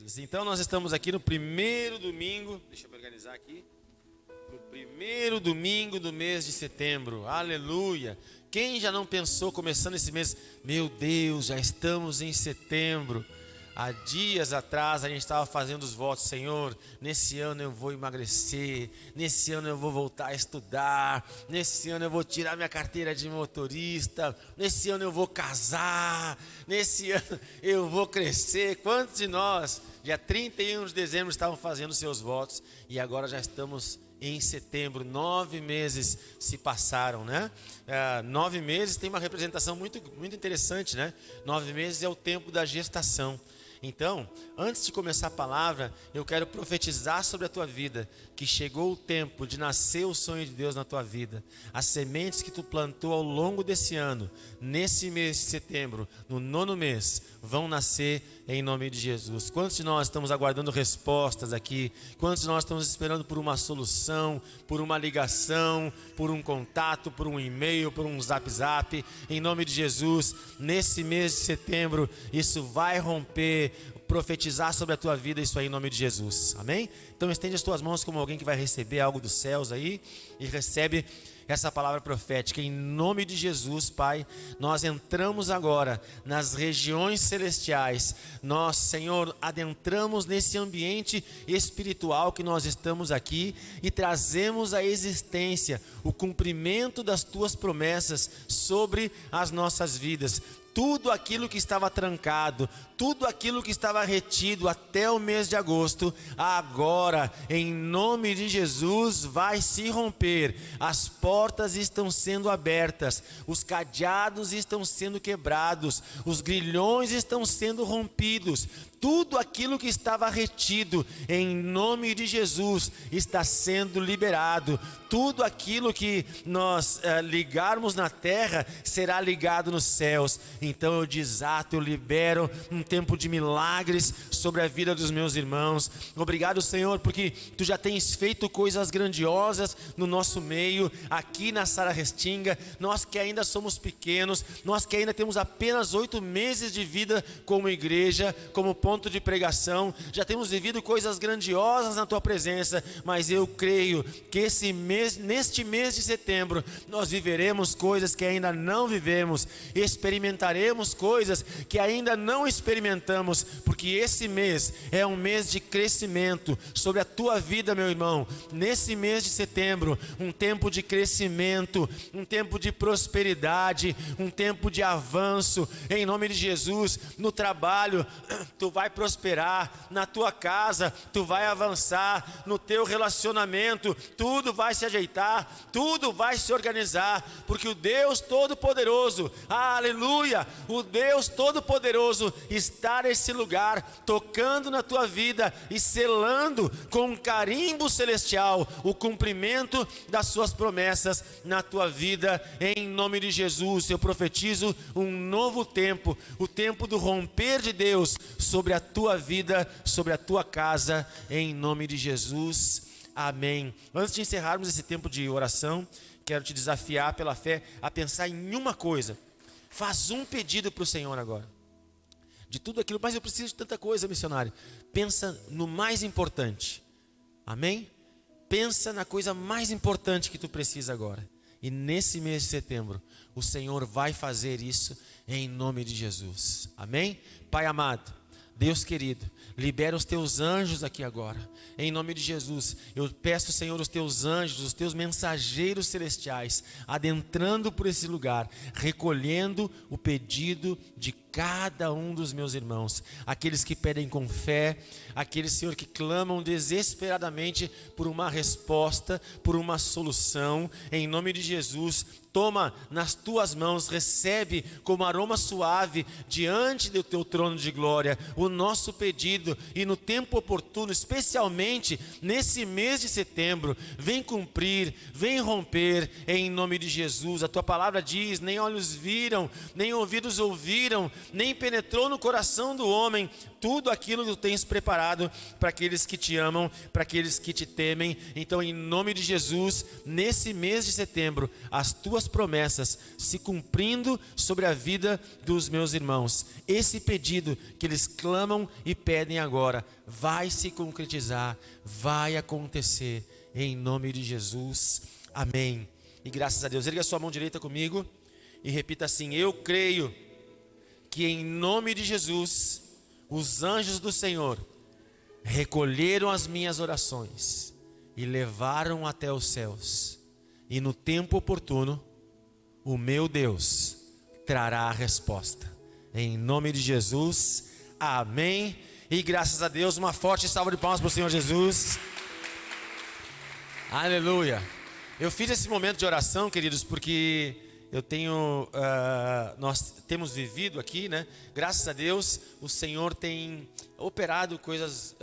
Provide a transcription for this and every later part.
queridos. Então nós estamos aqui no primeiro domingo, deixa eu me organizar aqui, no primeiro domingo do mês de setembro, aleluia. Quem já não pensou, começando esse mês, meu Deus, já estamos em setembro. Há dias atrás a gente estava fazendo os votos, Senhor, nesse ano eu vou emagrecer, nesse ano eu vou voltar a estudar, nesse ano eu vou tirar minha carteira de motorista, nesse ano eu vou casar, nesse ano eu vou crescer. Quantos de nós, dia 31 de dezembro, estavam fazendo seus votos e agora já estamos em setembro? 9 meses se passaram, né? 9 meses tem uma representação muito interessante, né? 9 meses é o tempo da gestação. Então, antes de começar a palavra, eu quero profetizar sobre a tua vida, que chegou o tempo de nascer o sonho de Deus na tua vida. As sementes que tu plantou ao longo desse ano, nesse mês de setembro, no 9º mês, vão nascer em nome de Jesus. Quantos de nós estamos aguardando respostas aqui? Quantos de nós estamos esperando por uma solução, por uma ligação, por um contato, por um e-mail, por um zap? Em nome de Jesus, nesse mês de setembro, isso vai romper. Profetizar sobre a tua vida isso aí em nome de Jesus, amém? Então estende as tuas mãos como alguém que vai receber algo dos céus aí e recebe essa palavra profética em nome de Jesus. Pai, nós entramos agora nas regiões celestiais, nós, Senhor, adentramos nesse ambiente espiritual que nós estamos aqui e trazemos à existência o cumprimento das tuas promessas sobre as nossas vidas. Tudo aquilo que estava trancado, tudo aquilo que estava retido até o mês de agosto, agora, em nome de Jesus, vai se romper. As portas estão sendo abertas, os cadeados estão sendo quebrados, os grilhões estão sendo rompidos. Tudo aquilo que estava retido, em nome de Jesus, está sendo liberado. Tudo aquilo que nós ligarmos na terra, será ligado nos céus. Então eu desato, eu libero um tempo de milagres sobre a vida dos meus irmãos. Obrigado, Senhor, porque Tu já tens feito coisas grandiosas no nosso meio, aqui na Sara Restinga. Nós que ainda somos pequenos, nós que ainda temos apenas 8 meses de vida como igreja, como ponto de pregação, já temos vivido coisas grandiosas na Tua presença, mas eu creio que neste mês de setembro, nós viveremos coisas que ainda não vivemos, experimentaremos coisas que ainda não experimentamos, porque esse mês é um mês de crescimento sobre a tua vida, meu irmão. Nesse mês de setembro, um tempo de crescimento, um tempo de prosperidade, um tempo de avanço, em nome de Jesus. No trabalho, tu vai prosperar, na tua casa, tu vai avançar, no teu relacionamento, tudo vai se ajeitar, tudo vai se organizar, porque o Deus Todo-Poderoso, aleluia, o Deus Todo-Poderoso está nesse lugar, tocando na tua vida e selando com um carimbo celestial o cumprimento das suas promessas na tua vida, em nome de Jesus. Eu profetizo um novo tempo, o tempo do romper de Deus sobre a tua vida, sobre a tua casa, em nome de Jesus. Amém. Antes de encerrarmos esse tempo de oração, quero te desafiar pela fé a pensar em uma coisa. Faz um pedido para o Senhor agora. De tudo aquilo, mas eu preciso de tanta coisa, missionário. Pensa no mais importante. Amém? Pensa na coisa mais importante que tu precisa agora. E nesse mês de setembro, o Senhor vai fazer isso em nome de Jesus. Amém? Pai amado, Deus querido, libera os teus anjos aqui agora, em nome de Jesus. Eu peço, Senhor, os teus anjos, os teus mensageiros celestiais, adentrando por esse lugar, recolhendo o pedido de cada um dos meus irmãos, aqueles que pedem com fé, aqueles, Senhor, que clamam desesperadamente por uma resposta, por uma solução, em nome de Jesus. Toma nas tuas mãos, recebe como aroma suave diante do teu trono de glória o nosso pedido, e no tempo oportuno, especialmente nesse mês de setembro, vem cumprir, vem romper em nome de Jesus. A tua palavra diz: nem olhos viram, nem ouvidos ouviram nem penetrou no coração do homem tudo aquilo que tu tens preparado para aqueles que te amam, para aqueles que te temem. Então, em nome de Jesus, nesse mês de setembro, as tuas promessas se cumprindo sobre a vida dos meus irmãos. Esse pedido que eles clamam e pedem agora vai se concretizar, vai acontecer em nome de Jesus. Amém. E graças a Deus. Erga a sua mão direita comigo e repita assim: eu creio que em nome de Jesus os anjos do Senhor recolheram as minhas orações e levaram até os céus, e no tempo oportuno o meu Deus trará a resposta. Em nome de Jesus, amém. E graças a Deus, uma forte salva de palmas para o Senhor Jesus. Aleluia. Eu fiz esse momento de oração, queridos, porque nós temos vivido aqui, né? Graças a Deus, o Senhor tem operado coisas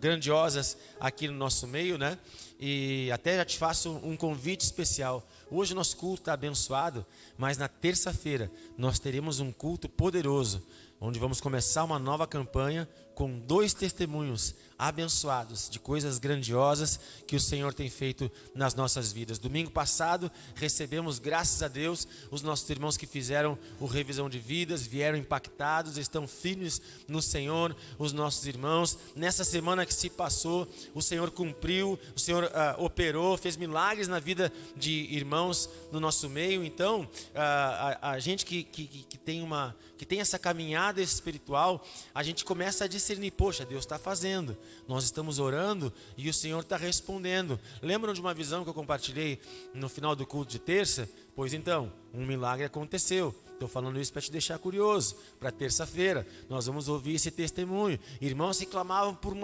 grandiosas aqui no nosso meio, né? E até já te faço um convite especial. Hoje o nosso culto está abençoado, mas na terça-feira nós teremos um culto poderoso, onde vamos começar uma nova campanha com 2 testemunhos abençoados de coisas grandiosas que o Senhor tem feito nas nossas vidas. Domingo passado recebemos, graças a Deus, os nossos irmãos que fizeram o revisão de vidas, vieram impactados, estão firmes no Senhor, os nossos irmãos. Nessa semana que se passou, o Senhor cumpriu, o Senhor operou, fez milagres na vida de irmãos no nosso meio. Então, a gente que tem essa caminhada espiritual, a gente começa a discernir: poxa, Deus está fazendo, nós estamos orando e o Senhor está respondendo. Lembram de uma visão que eu compartilhei no final do culto de terça? Pois então, um milagre aconteceu. Estou falando isso para te deixar curioso. Para terça-feira, nós vamos ouvir esse testemunho. Irmãos que clamavam por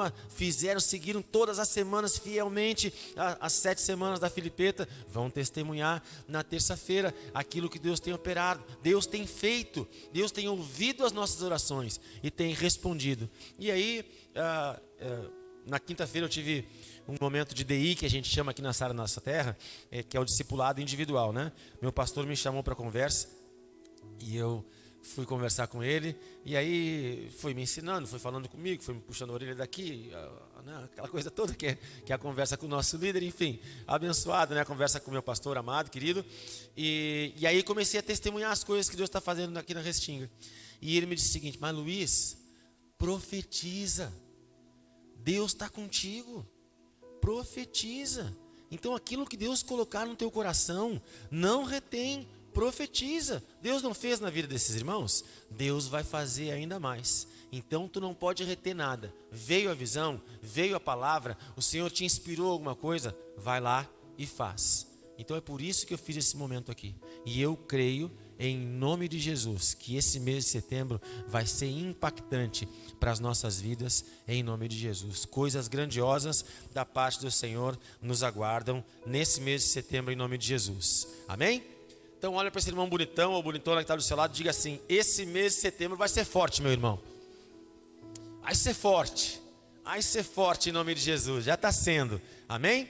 seguiram todas as semanas fielmente, as 7 semanas da Filipeta, vão testemunhar na terça-feira aquilo que Deus tem operado. Deus tem feito, Deus tem ouvido as nossas orações e tem respondido. E aí, na quinta-feira eu tive um momento de DI, que a gente chama aqui na Sara Nossa Terra, que é o discipulado individual, né? Meu pastor me chamou para conversa e eu fui conversar com ele, e aí foi me ensinando, foi falando comigo, foi me puxando a orelha daqui, né? Aquela coisa toda que é a conversa com o nosso líder, enfim, abençoado, né? A conversa com o meu pastor amado, querido, e aí comecei a testemunhar as coisas que Deus está fazendo aqui na Restinga. E ele me disse o seguinte: mas Luiz, profetiza, Deus está contigo, profetiza. Então aquilo que Deus colocar no teu coração, não retém, profetiza. Deus não fez na vida desses irmãos? Deus vai fazer ainda mais. Então tu não pode reter nada. Veio a visão, veio a palavra, o Senhor te inspirou alguma coisa, vai lá e faz. Então é por isso que eu fiz esse momento aqui. E eu creio, em nome de Jesus, que esse mês de setembro vai ser impactante para as nossas vidas, em nome de Jesus. Coisas grandiosas da parte do Senhor nos aguardam nesse mês de setembro, em nome de Jesus. Amém? Então olha para esse irmão bonitão ou bonitona que está do seu lado e diga assim: esse mês de setembro vai ser forte, meu irmão. Vai ser forte em nome de Jesus. Já está sendo, amém?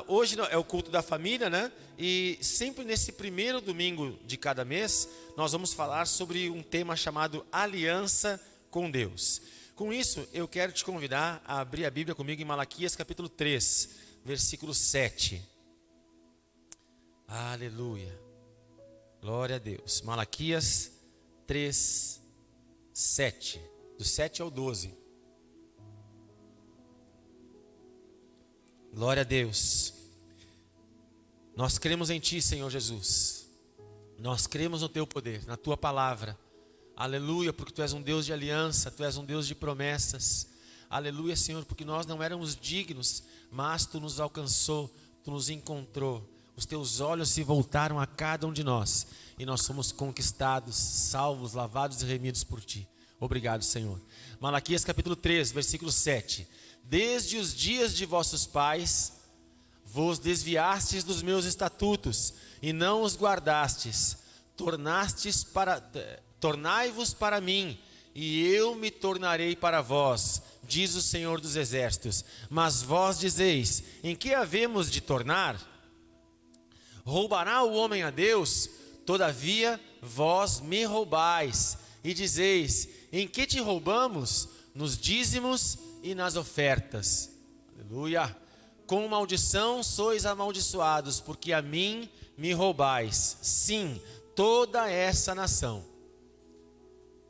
Hoje é o culto da família, né? E sempre nesse primeiro domingo de cada mês, nós vamos falar sobre um tema chamado aliança com Deus. Com isso, eu quero te convidar a abrir a Bíblia comigo em Malaquias capítulo 3, versículo 7. Aleluia, glória a Deus. Malaquias 3, 7, do 7 ao 12. Glória a Deus. Nós cremos em Ti, Senhor Jesus. Nós cremos no Teu poder, na Tua palavra. Aleluia, porque Tu és um Deus de aliança, Tu és um Deus de promessas. Aleluia, Senhor, porque nós não éramos dignos, mas Tu nos alcançou, Tu nos encontrou. Os Teus olhos se voltaram a cada um de nós e nós somos conquistados, salvos, lavados e remidos por Ti. Obrigado, Senhor. Malaquias capítulo 3, versículo 7. Desde os dias de vossos pais, vos desviastes dos meus estatutos e não os guardastes. Tornai-vos para mim, e eu me tornarei para vós, diz o Senhor dos Exércitos. Mas vós dizeis: em que havemos de tornar? Roubará o homem a Deus? Todavia vós me roubais, e dizeis: em que te roubamos? Nos dízimos e nas ofertas. Aleluia. Com maldição sois amaldiçoados, porque a mim me roubais, sim, toda essa nação.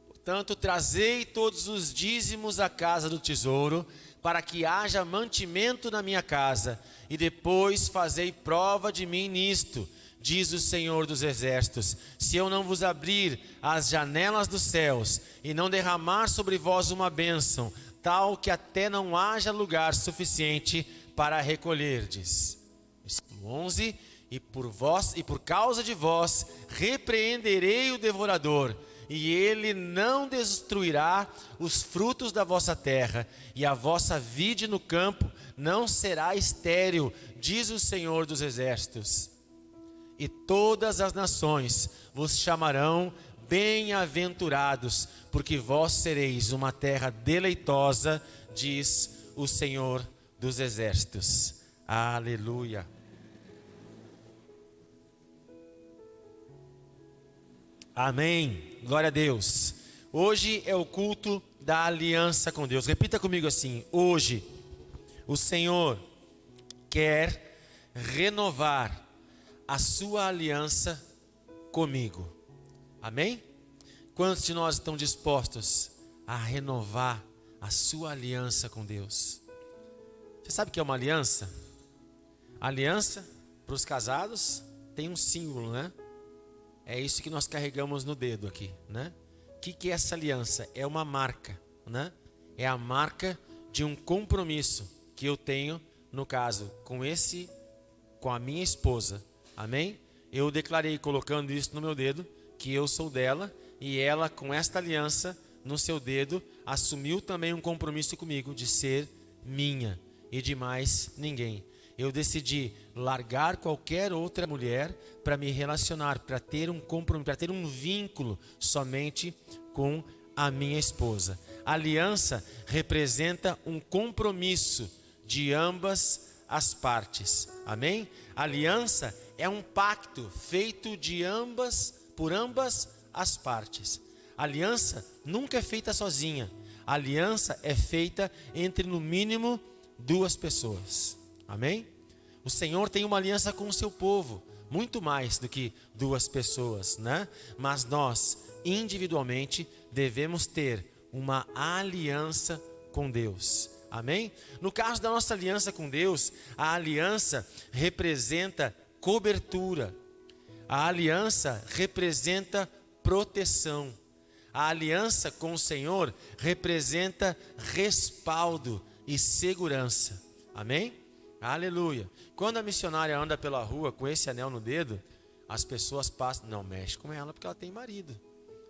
Portanto, trazei todos os dízimos à casa do tesouro, para que haja mantimento na minha casa, e depois fazei prova de mim nisto, diz o Senhor dos Exércitos: se eu não vos abrir as janelas dos céus, e não derramar sobre vós uma bênção, tal que até não haja lugar suficiente para recolherdes. Versículo 11: e por causa de vós, repreenderei o devorador, e ele não destruirá os frutos da vossa terra, e a vossa vide no campo não será estéril, diz o Senhor dos Exércitos. E todas as nações vos chamarão bem-aventurados, porque vós sereis uma terra deleitosa, diz o Senhor dos Exércitos. Aleluia. Amém. Glória a Deus. Hoje é o culto da aliança com Deus. Repita comigo assim: hoje o Senhor quer renovar a sua aliança comigo. Amém? Quantos de nós estão dispostos a renovar a sua aliança com Deus? Você sabe o que é uma aliança? A aliança, para os casados, tem um símbolo, né? É isso que nós carregamos no dedo aqui, né? O que é essa aliança? É uma marca, né? É a marca de um compromisso que eu tenho, no caso, com a minha esposa. Amém? Eu declarei, colocando isso no meu dedo, que eu sou dela, e ela, com esta aliança no seu dedo, assumiu também um compromisso comigo de ser minha e de mais ninguém. Eu decidi largar qualquer outra mulher para me relacionar, para ter um compromisso, para ter um vínculo somente com a minha esposa. A aliança representa um compromisso de ambas as partes. Amém? A aliança é um pacto feito por ambas as partes. A aliança nunca é feita sozinha. A aliança é feita entre, no mínimo, duas pessoas. Amém? O Senhor tem uma aliança com o seu povo, muito mais do que duas pessoas, né? Mas nós, individualmente, devemos ter uma aliança com Deus. Amém? No caso da nossa aliança com Deus, a aliança representa cobertura. A aliança representa proteção. A aliança com o Senhor representa respaldo e segurança. Amém? Aleluia. Quando a missionária anda pela rua com esse anel no dedo, as pessoas passam, não mexe com ela porque ela tem marido.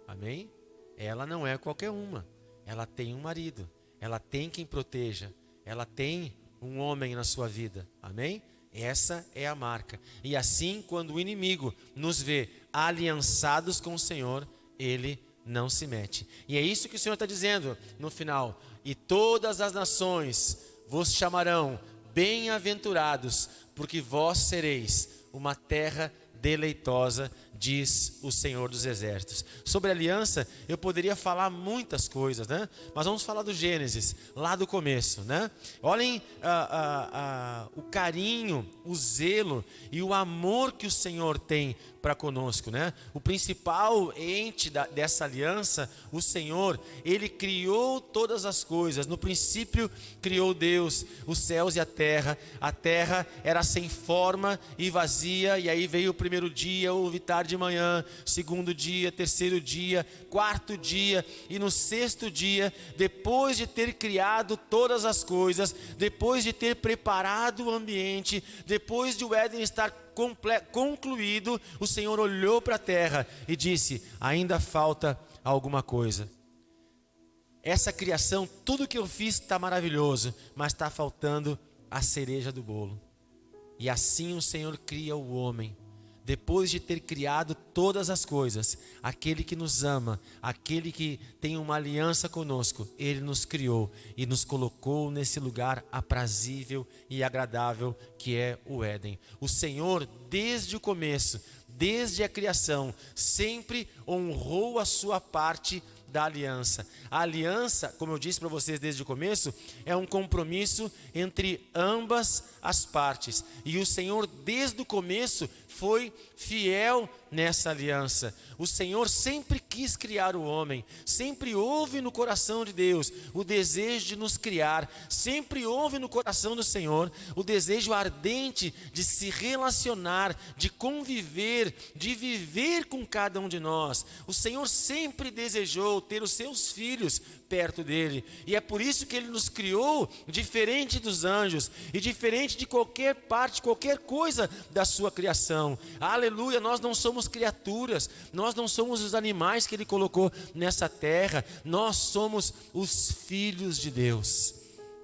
Amém? Ela não é qualquer uma. Ela tem um marido. Ela tem quem proteja. Ela tem um homem na sua vida. Amém? Essa é a marca. E assim, quando o inimigo nos vê aliançados com o Senhor, ele não se mete. E é isso que o Senhor está dizendo no final. E todas as nações vos chamarão bem-aventurados, porque vós sereis uma terra deleitosa, diz o Senhor dos Exércitos. Sobre a aliança, eu poderia falar muitas coisas, né? Mas vamos falar do Gênesis, lá do começo, né? Olhem o carinho, o zelo e o amor que o Senhor tem para conosco, né? O principal ente dessa aliança, o Senhor, Ele criou todas as coisas. No princípio criou Deus os céus e a terra. A terra era sem forma e vazia, e aí veio o primeiro dia, houve tarde de manhã, segundo dia, terceiro dia, quarto dia, e no sexto dia, depois de ter criado todas as coisas, depois de ter preparado o ambiente, depois de o Éden estar concluído, o Senhor olhou para a terra e disse: ainda falta alguma coisa. Essa criação, tudo que eu fiz está maravilhoso, mas está faltando a cereja do bolo. E assim o Senhor cria o homem. Depois de ter criado todas as coisas, aquele que nos ama, aquele que tem uma aliança conosco, Ele nos criou e nos colocou nesse lugar aprazível e agradável que é o Éden. O Senhor, desde o começo, desde a criação, sempre honrou a sua parte da aliança. A aliança, como eu disse para vocês desde o começo, é um compromisso entre ambas as partes. E o Senhor, desde o começo, foi fiel nessa aliança. O Senhor sempre quis criar o homem, sempre houve no coração de Deus o desejo de nos criar, sempre houve no coração do Senhor o desejo ardente de se relacionar, de conviver, de viver com cada um de nós. O Senhor sempre desejou ter os seus filhos perto dele, e é por isso que ele nos criou diferente dos anjos e diferente de qualquer parte, qualquer coisa da sua criação. Aleluia, nós não somos criaturas, nós não somos os animais que ele colocou nessa terra, nós somos os filhos de Deus.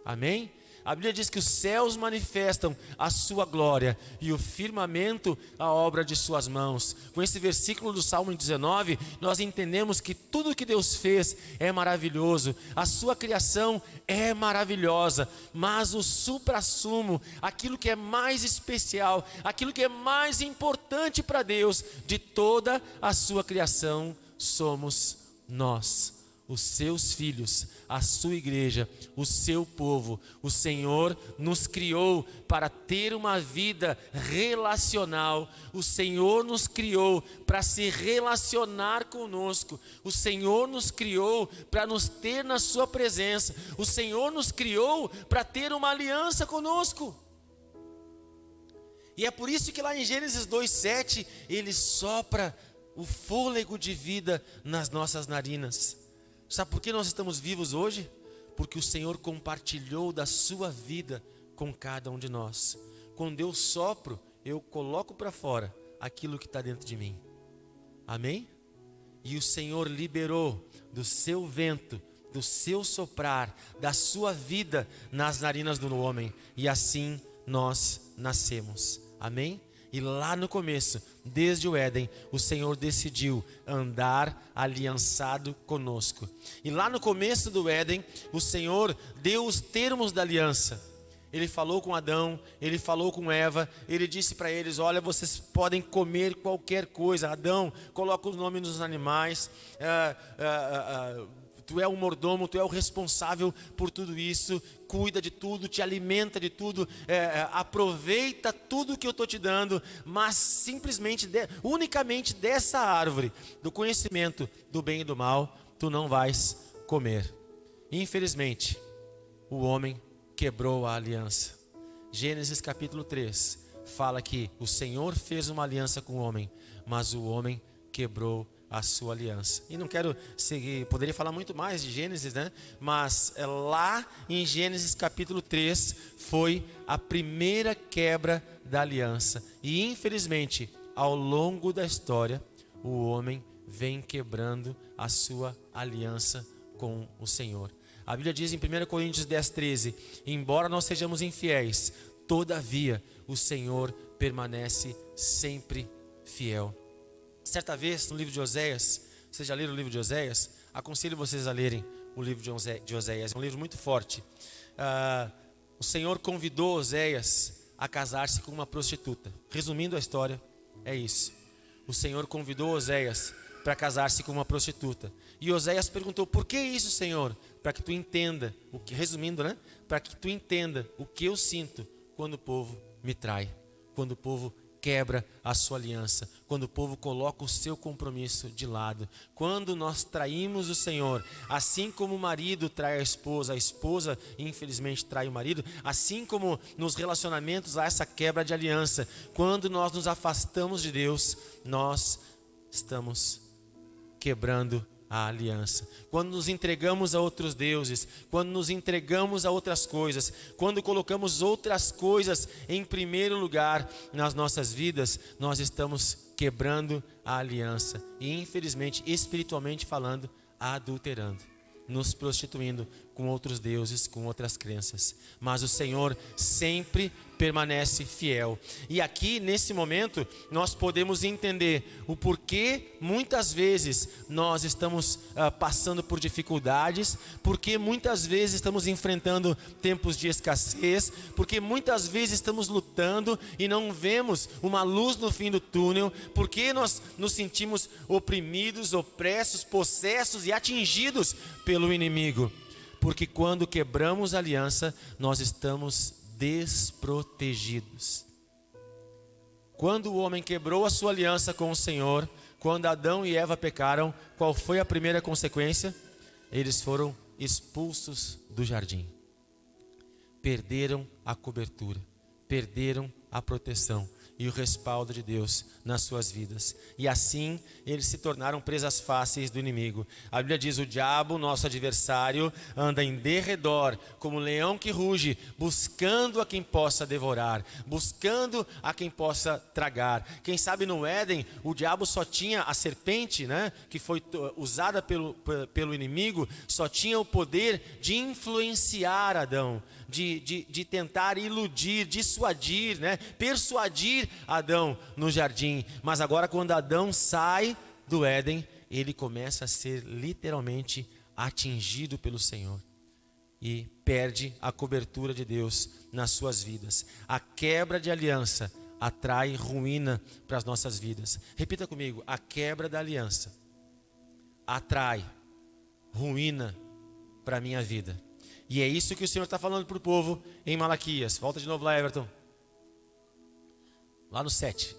Amém? A Bíblia diz que os céus manifestam a sua glória e o firmamento a obra de suas mãos. Com esse versículo do Salmo 19, nós entendemos que tudo que Deus fez é maravilhoso, a sua criação é maravilhosa, mas o suprassumo, aquilo que é mais especial, aquilo que é mais importante para Deus de toda a sua criação, somos nós, os seus filhos, a sua igreja, o seu povo. O Senhor nos criou para ter uma vida relacional. O Senhor nos criou para se relacionar conosco. O Senhor nos criou para nos ter na sua presença. O Senhor nos criou para ter uma aliança conosco. E é por isso que lá em Gênesis 2:7, Ele sopra o fôlego de vida nas nossas narinas. Sabe por que nós estamos vivos hoje? Porque o Senhor compartilhou da sua vida com cada um de nós. Quando eu sopro, eu coloco para fora aquilo que está dentro de mim. Amém? E o Senhor liberou do seu vento, do seu soprar, da sua vida nas narinas do homem. E assim nós nascemos. Amém? E lá no começo, desde o Éden, o Senhor decidiu andar aliançado conosco. E lá no começo do Éden, o Senhor deu os termos da aliança. Ele falou com Adão, ele falou com Eva, ele disse para eles: olha, vocês podem comer qualquer coisa. Adão, coloca os nomes dos animais, tu é o mordomo, tu é o responsável por tudo isso, cuida de tudo, te alimenta de tudo, aproveita tudo que eu estou te dando, mas simplesmente, unicamente dessa árvore, do conhecimento do bem e do mal, tu não vais comer. Infelizmente, o homem quebrou a aliança. Gênesis capítulo 3 fala que o Senhor fez uma aliança com o homem, mas o homem quebrou a sua aliança. E não quero seguir, poderia falar muito mais de Gênesis, né? Mas lá em Gênesis capítulo 3 foi a primeira quebra da aliança. E infelizmente, ao longo da história, o homem vem quebrando a sua aliança com o Senhor. A Bíblia diz em 1 Coríntios 10:13: embora nós sejamos infiéis, todavia o Senhor permanece sempre fiel. Certa vez, no livro de Oséias, vocês já leram o livro de Oséias? Aconselho vocês a lerem o livro de Oséias, é um livro muito forte. O Senhor convidou Oséias a casar-se com uma prostituta. Resumindo a história, é isso. O Senhor convidou Oséias para casar-se com uma prostituta. E Oséias perguntou: por que isso, Senhor? Para que tu entenda, resumindo, né? Para que tu entenda o que eu sinto quando o povo me trai, quando o povo quebra a sua aliança, quando o povo coloca o seu compromisso de lado, quando nós traímos o Senhor, assim como o marido trai a esposa infelizmente trai o marido, assim como nos relacionamentos há essa quebra de aliança, quando nós nos afastamos de Deus, nós estamos quebrando a aliança. Quando nos entregamos a outros deuses, quando nos entregamos a outras coisas, quando colocamos outras coisas em primeiro lugar nas nossas vidas, nós estamos quebrando a aliança e, infelizmente, espiritualmente falando, adulterando, nos prostituindo com outros deuses, com outras crenças. Mas o Senhor sempre permanece fiel. E aqui, nesse momento, nós podemos entender o porquê muitas vezes nós estamos passando por dificuldades, porque muitas vezes estamos enfrentando tempos de escassez, porque muitas vezes estamos lutando e não vemos uma luz no fim do túnel, porque nós nos sentimos oprimidos, opressos, possessos e atingidos pelo inimigo. Porque quando quebramos a aliança, nós estamos desprotegidos. Quando o homem quebrou a sua aliança com o Senhor, quando Adão e Eva pecaram, qual foi a primeira consequência? Eles foram expulsos do jardim. Perderam a cobertura, perderam a proteção e o respaldo de Deus nas suas vidas. E assim eles se tornaram presas fáceis do inimigo. A Bíblia diz: o diabo, nosso adversário, anda em derredor como leão que ruge, buscando a quem possa devorar, buscando a quem possa tragar. Quem sabe no Éden o diabo só tinha a serpente, né, que foi usada pelo inimigo, só tinha o poder de influenciar Adão, de tentar iludir, dissuadir, né, persuadir Adão no jardim. Mas agora, quando Adão sai do Éden, ele começa a ser literalmente atingido pelo Senhor e perde a cobertura de Deus nas suas vidas. A quebra de aliança atrai ruína para as nossas vidas. Repita comigo: a quebra da aliança atrai ruína para a minha vida. E é isso que o Senhor está falando para o povo em Malaquias. Volta de novo lá, Everton. Lá no 7.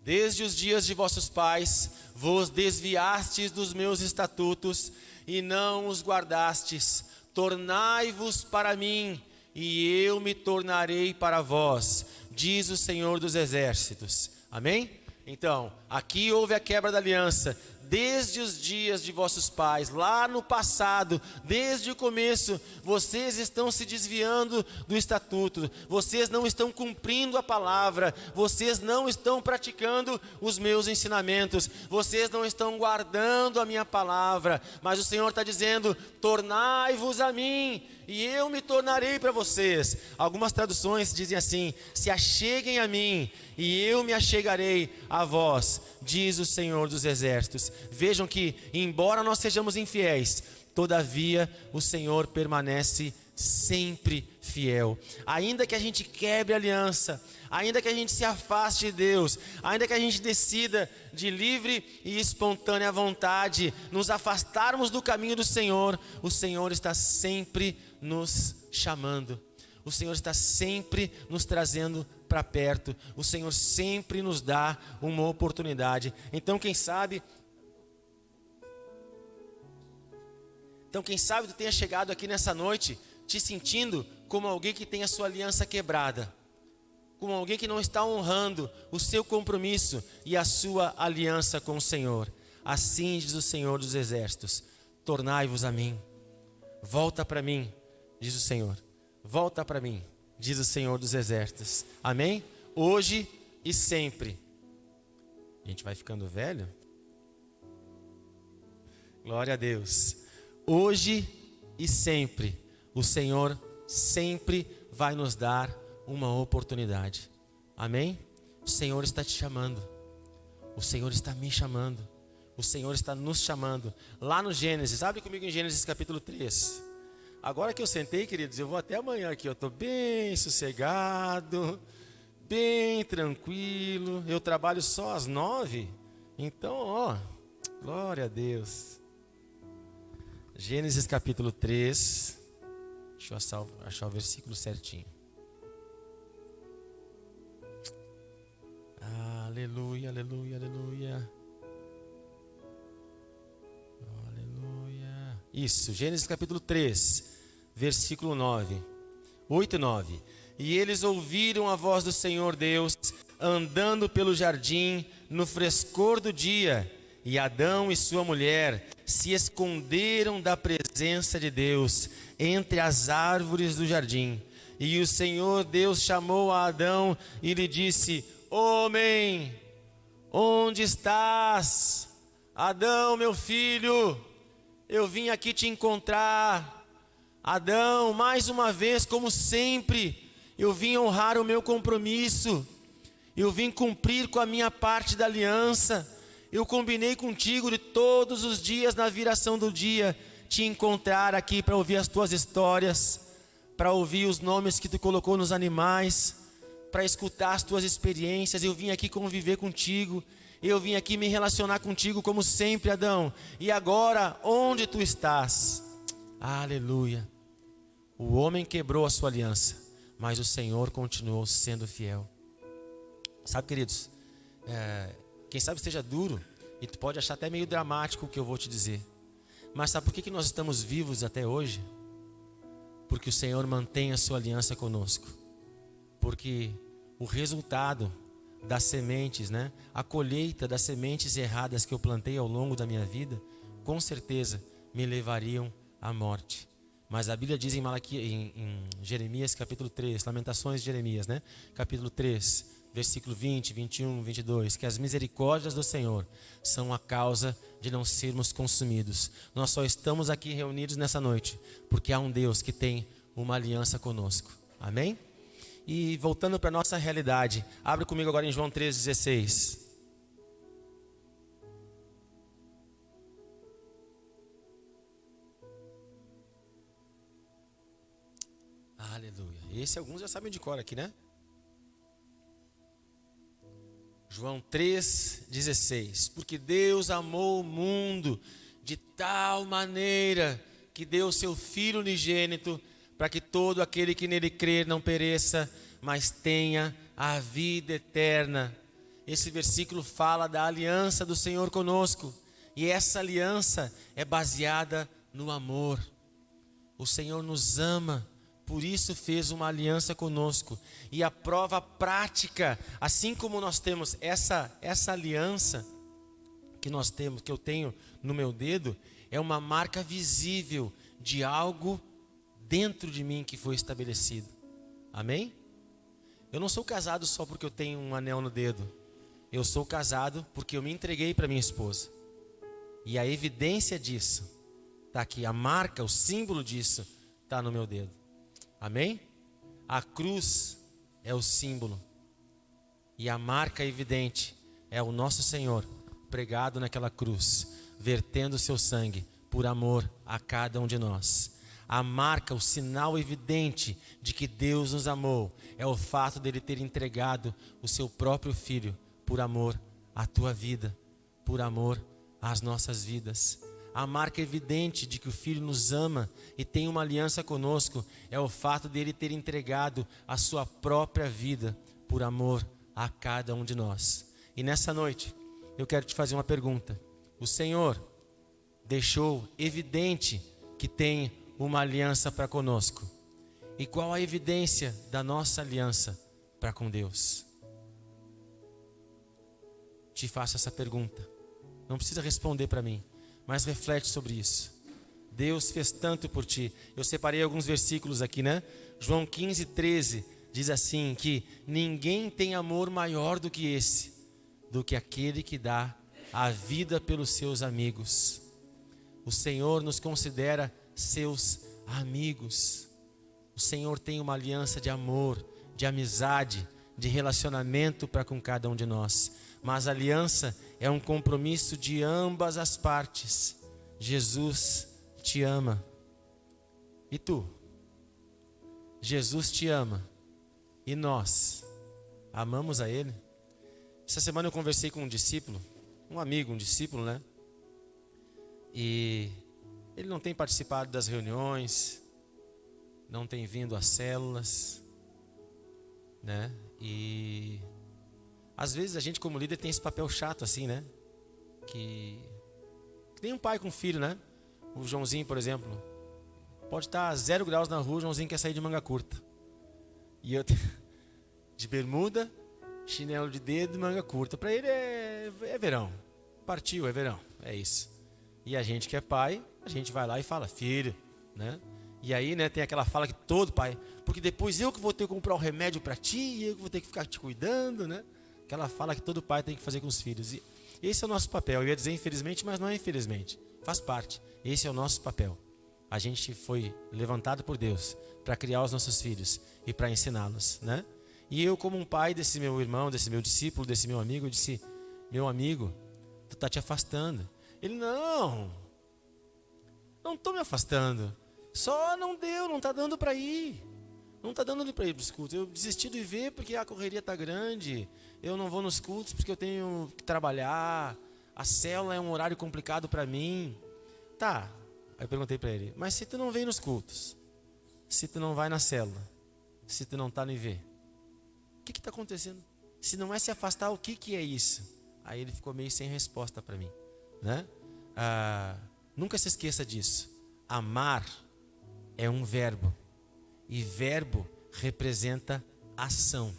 Desde os dias de vossos pais, vos desviastes dos meus estatutos e não os guardastes. Tornai-vos para mim, e eu me tornarei para vós, diz o Senhor dos Exércitos. Amém? Então, aqui houve a quebra da aliança. Desde os dias de vossos pais, lá no passado, desde o começo, vocês estão se desviando do estatuto, vocês não estão cumprindo a palavra, vocês não estão praticando os meus ensinamentos, vocês não estão guardando a minha palavra. Mas o Senhor está dizendo: tornai-vos a mim, e eu me tornarei para vocês. Algumas traduções dizem assim: se acheguem a mim, e eu me achegarei a vós, diz o Senhor dos Exércitos. Vejam que, embora nós sejamos infiéis, todavia o Senhor permanece sempre fiel. Ainda que a gente quebre a aliança, ainda que a gente se afaste de Deus, ainda que a gente decida de livre e espontânea vontade nos afastarmos do caminho do Senhor, o Senhor está sempre nos chamando. O Senhor está sempre nos trazendo para perto. O Senhor sempre nos dá uma oportunidade. Então quem sabe tu tenha chegado aqui nessa noite te sentindo como alguém que tem a sua aliança quebrada, como alguém que não está honrando o seu compromisso e a sua aliança com o Senhor. Assim diz o Senhor dos Exércitos: tornai-vos a mim, volta para mim, diz o Senhor. Volta para mim, diz o Senhor dos Exércitos. Amém? Hoje e sempre. A gente vai ficando velho? Glória a Deus. Hoje e sempre, o Senhor sempre vai nos dar uma oportunidade. Amém? O Senhor está te chamando. O Senhor está me chamando. O Senhor está nos chamando. Lá no Gênesis, abre comigo em Gênesis capítulo 3. Agora que eu sentei, queridos, eu vou até amanhã aqui. Eu estou bem sossegado, bem tranquilo. Eu trabalho só às 9. Então, ó, glória a Deus. Gênesis capítulo 3. Deixa eu achar o versículo certinho. Aleluia, aleluia, aleluia. Aleluia. Isso, Gênesis capítulo 3, versículo 9. 8 e 9. E eles ouviram a voz do Senhor Deus, andando pelo jardim, no frescor do dia. E Adão e sua mulher se esconderam da presença de Deus, entre as árvores do jardim. E o Senhor Deus chamou a Adão e lhe disse: homem, onde estás? Adão, meu filho, eu vim aqui te encontrar. Adão, mais uma vez, como sempre, eu vim honrar o meu compromisso. Eu vim cumprir com a minha parte da aliança. Eu combinei contigo de todos os dias, na viração do dia, te encontrar aqui para ouvir as tuas histórias, para ouvir os nomes que tu colocou nos animais, para escutar as tuas experiências. Eu vim aqui conviver contigo. Eu vim aqui me relacionar contigo como sempre, Adão. E agora, onde tu estás? Aleluia. O homem quebrou a sua aliança, mas o Senhor continuou sendo fiel. Sabe, queridos, quem sabe seja duro, e tu pode achar até meio dramático o que eu vou te dizer. Mas sabe por que nós estamos vivos até hoje? Porque o Senhor mantém a sua aliança conosco. Porque o resultado das sementes, a colheita das sementes erradas que eu plantei ao longo da minha vida, com certeza me levariam à morte. Mas a Bíblia diz em Jeremias capítulo 3, Lamentações de Jeremias, capítulo 3, versículo 20, 21, 22, que as misericórdias do Senhor são a causa de não sermos consumidos. Nós só estamos aqui reunidos nessa noite porque há um Deus que tem uma aliança conosco. Amém? E voltando para a nossa realidade, abre comigo agora em João 3,16. Aleluia. Esse alguns já sabem de cor aqui, né? João 3,16. Porque Deus amou o mundo de tal maneira que deu seu Filho unigênito, para que todo aquele que nele crer não pereça, mas tenha a vida eterna. Esse versículo fala da aliança do Senhor conosco. E essa aliança é baseada no amor. O Senhor nos ama, por isso fez uma aliança conosco. E a prova prática, assim como nós temos essa aliança que nós temos, que eu tenho no meu dedo, é uma marca visível de algo dentro de mim que foi estabelecido. Amém? Eu não sou casado só porque eu tenho um anel no dedo. Eu sou casado porque eu me entreguei para minha esposa. E a evidência disso está aqui. A marca, o símbolo disso está no meu dedo. Amém? A cruz é o símbolo. E a marca evidente é o nosso Senhor pregado naquela cruz, vertendo o seu sangue por amor a cada um de nós. A marca, o sinal evidente de que Deus nos amou é o fato dele ter entregado o seu próprio Filho por amor à tua vida, por amor às nossas vidas. A marca evidente de que o Filho nos ama e tem uma aliança conosco é o fato dele ter entregado a sua própria vida por amor a cada um de nós. E nessa noite eu quero te fazer uma pergunta. O Senhor deixou evidente que tem uma aliança para conosco. E qual a evidência da nossa aliança para com Deus? Te faço essa pergunta. Não precisa responder para mim, mas reflete sobre isso. Deus fez tanto por ti. Eu separei alguns versículos aqui, João 15:13 diz assim, que ninguém tem amor maior do que esse, do que aquele que dá a vida pelos seus amigos. O Senhor nos considera seus amigos. O Senhor tem uma aliança de amor, de amizade, de relacionamento para com cada um de nós. Mas a aliança é um compromisso de ambas as partes. Jesus te ama. E tu? Jesus te ama. E nós amamos a Ele? Essa semana eu conversei com um discípulo, um amigo, um discípulo, E ele não tem participado das reuniões, não tem vindo às células, E às vezes a gente como líder tem esse papel chato assim, Que nem um pai com filho, O Joãozinho, por exemplo, pode estar a 0 graus na rua, o Joãozinho quer sair de manga curta. E eu de bermuda, chinelo de dedo e manga curta. Para ele é verão. Partiu, é verão. É isso. E a gente que é pai, a gente vai lá e fala, filho, E aí, tem aquela fala que todo pai, porque depois eu que vou ter que comprar o remédio para ti, e eu que vou ter que ficar te cuidando, Aquela fala que todo pai tem que fazer com os filhos. Esse é o nosso papel. Eu ia dizer infelizmente, mas não é infelizmente. Faz parte. Esse é o nosso papel. A gente foi levantado por Deus para criar os nossos filhos e para ensiná-los, né? E eu, como um pai desse meu irmão, desse meu discípulo, desse meu amigo, eu disse: meu amigo, tu está te afastando. Ele: não estou me afastando. Só não deu, não está dando para ir. Não está dando para ir para os cultos. Eu desisti de ver porque a correria está grande. Eu não vou nos cultos porque eu tenho que trabalhar. A célula é um horário complicado para mim. Tá. Aí eu perguntei para ele: mas se tu não vem nos cultos, se tu não vai na célula, se tu não está no IV, o que está acontecendo? Se não é se afastar, o que é isso? Aí ele ficou meio sem resposta para mim, né? Nunca se esqueça disso. Amar é um verbo, e verbo representa ação.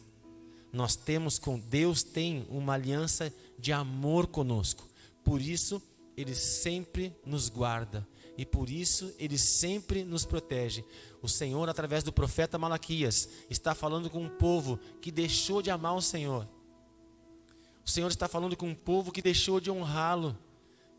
Nós temos com Deus, tem uma aliança de amor conosco. Por isso Ele sempre nos guarda, e por isso Ele sempre nos protege. O Senhor, através do profeta Malaquias, está falando com um povo que deixou de amar o Senhor. O Senhor está falando com um povo que deixou de honrá-lo,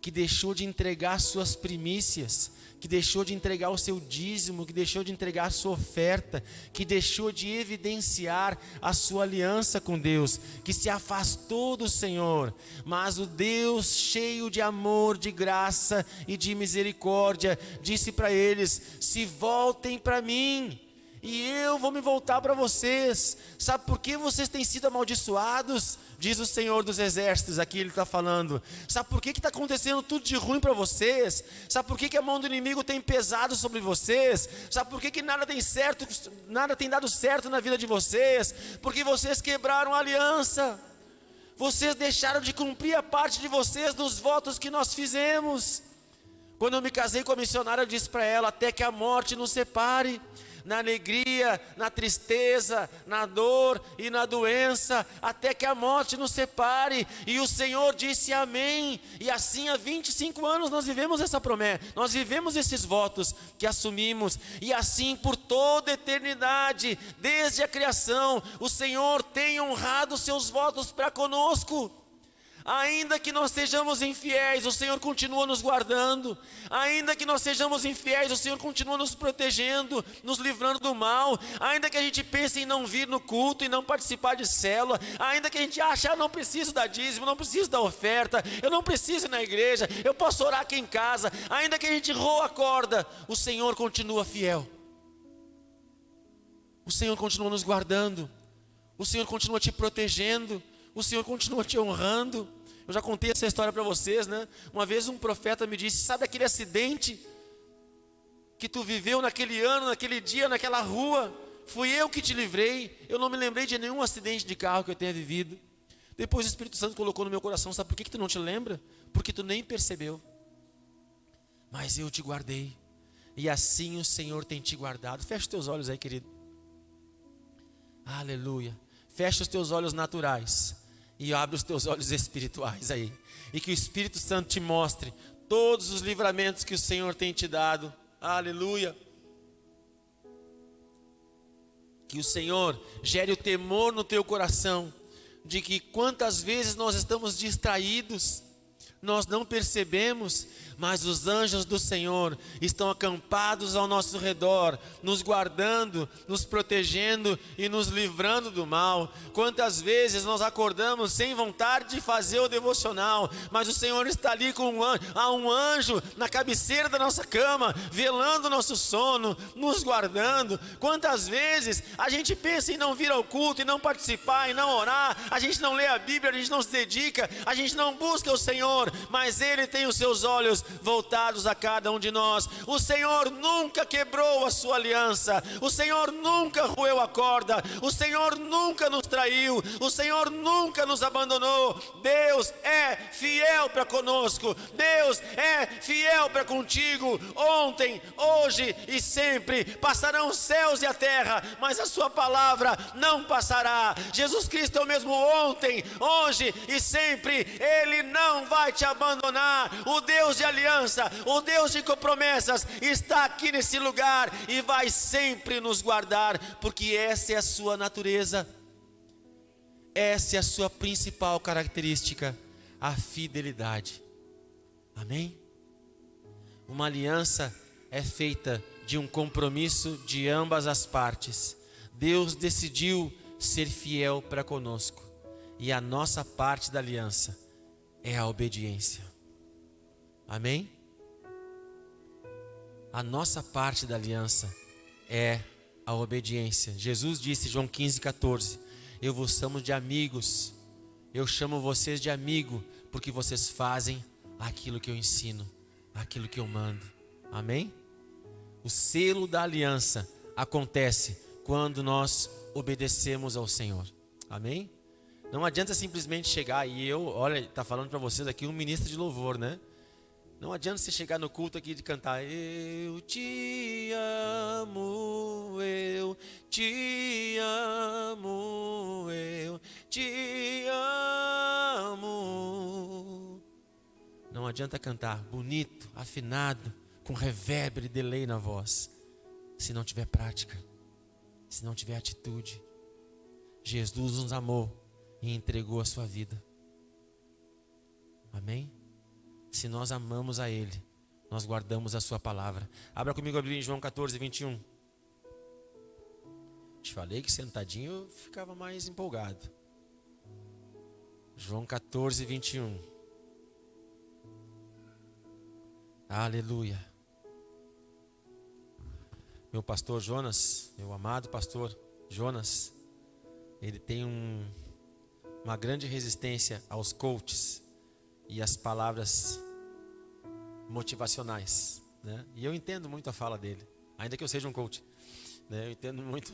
que deixou de entregar suas primícias, que deixou de entregar o seu dízimo, que deixou de entregar a sua oferta, que deixou de evidenciar a sua aliança com Deus, que se afastou do Senhor. Mas o Deus cheio de amor, de graça e de misericórdia disse para eles: se voltem para mim, e eu vou me voltar para vocês. Sabe por que vocês têm sido amaldiçoados? Diz o Senhor dos Exércitos, aqui Ele está falando. Sabe por que está acontecendo tudo de ruim para vocês? Sabe por que a mão do inimigo tem pesado sobre vocês? Sabe por que nada tem certo, nada tem dado certo na vida de vocês? Porque vocês quebraram a aliança. Vocês deixaram de cumprir a parte de vocês dos votos que nós fizemos. Quando eu me casei com a missionária, eu disse para ela: até que a morte nos separe. Na alegria, na tristeza, na dor e na doença, até que a morte nos separe. E o Senhor disse amém. E assim há 25 anos nós vivemos essa promessa, nós vivemos esses votos que assumimos. E assim por toda a eternidade, desde a criação, o Senhor tem honrado os seus votos para conosco. Ainda que nós sejamos infiéis, o Senhor continua nos guardando. Ainda que nós sejamos infiéis, o Senhor continua nos protegendo, nos livrando do mal. Ainda que a gente pense em não vir no culto e não participar de célula, ainda que a gente ache: não preciso dar dízimo, não preciso da oferta, eu não preciso ir na igreja, eu posso orar aqui em casa. Ainda que a gente roa a corda, o Senhor continua fiel. O Senhor continua nos guardando. O Senhor continua te protegendo. O Senhor continua te honrando. Eu já contei essa história para vocês, né? Uma vez um profeta me disse: sabe aquele acidente que tu viveu naquele ano, naquele dia, naquela rua? Fui eu que te livrei. Eu não me lembrei de nenhum acidente de carro que eu tenha vivido. Depois o Espírito Santo colocou no meu coração: sabe por que tu não te lembra? Porque tu nem percebeu. Mas eu te guardei. E assim o Senhor tem te guardado. Fecha os teus olhos aí, querido. Aleluia. Fecha os teus olhos naturais e abre os teus olhos espirituais aí. E que o Espírito Santo te mostre todos os livramentos que o Senhor tem te dado. Aleluia. Que o Senhor gere o temor no teu coração, de que quantas vezes nós estamos distraídos, nós não percebemos, mas os anjos do Senhor estão acampados ao nosso redor, nos guardando, nos protegendo e nos livrando do mal. Quantas vezes nós acordamos sem vontade de fazer o devocional, mas o Senhor está ali com um anjo na cabeceira da nossa cama, velando o nosso sono, nos guardando. Quantas vezes a gente pensa em não vir ao culto, e não participar, e não orar, a gente não lê a Bíblia, a gente não se dedica, a gente não busca o Senhor, mas Ele tem os seus olhos voltados a cada um de nós. O Senhor nunca quebrou a sua aliança, o Senhor nunca roeu a corda, o Senhor nunca nos traiu, o Senhor nunca nos abandonou. Deus é fiel para conosco, Deus é fiel para contigo. Ontem, hoje e sempre passarão os céus e a terra, mas a sua palavra não passará. Jesus Cristo é o mesmo ontem, hoje e sempre. Ele não vai te abandonar. O Deus de aliança, o Deus de promessas está aqui nesse lugar e vai sempre nos guardar, porque essa é a sua natureza, essa é a sua principal característica. a fidelidade. Amém? Uma aliança é feita de um compromisso de ambas as partes. Deus decidiu ser fiel para conosco. E a nossa parte da aliança é a obediência. Amém? A nossa parte da aliança é a obediência. Jesus disse, João 15,14: eu vos chamo de amigos. Eu chamo vocês de amigo, porque vocês fazem aquilo que eu ensino, aquilo que eu mando. Amém? O selo da aliança acontece quando nós obedecemos ao Senhor. Amém? Não adianta simplesmente chegar e olha, está falando para vocês aqui um ministro de louvor, né? Não adianta você chegar no culto aqui de cantar: eu te amo, eu te amo, eu te amo. Não adianta cantar bonito, afinado, com reverb e delay na voz, se não tiver prática, se não tiver atitude. Jesus nos amou e entregou a sua vida. Amém? Se nós amamos a Ele, nós guardamos a sua palavra. Abra comigo a Bíblia em João 14:21. Te falei que sentadinho eu ficava mais empolgado. João 14:21. Aleluia. Meu pastor Jonas, meu amado pastor Jonas, ele tem uma grande resistência aos coaches e às palavras motivacionais, né? E eu entendo muito a fala dele, ainda que eu seja um coach, né? Eu entendo muito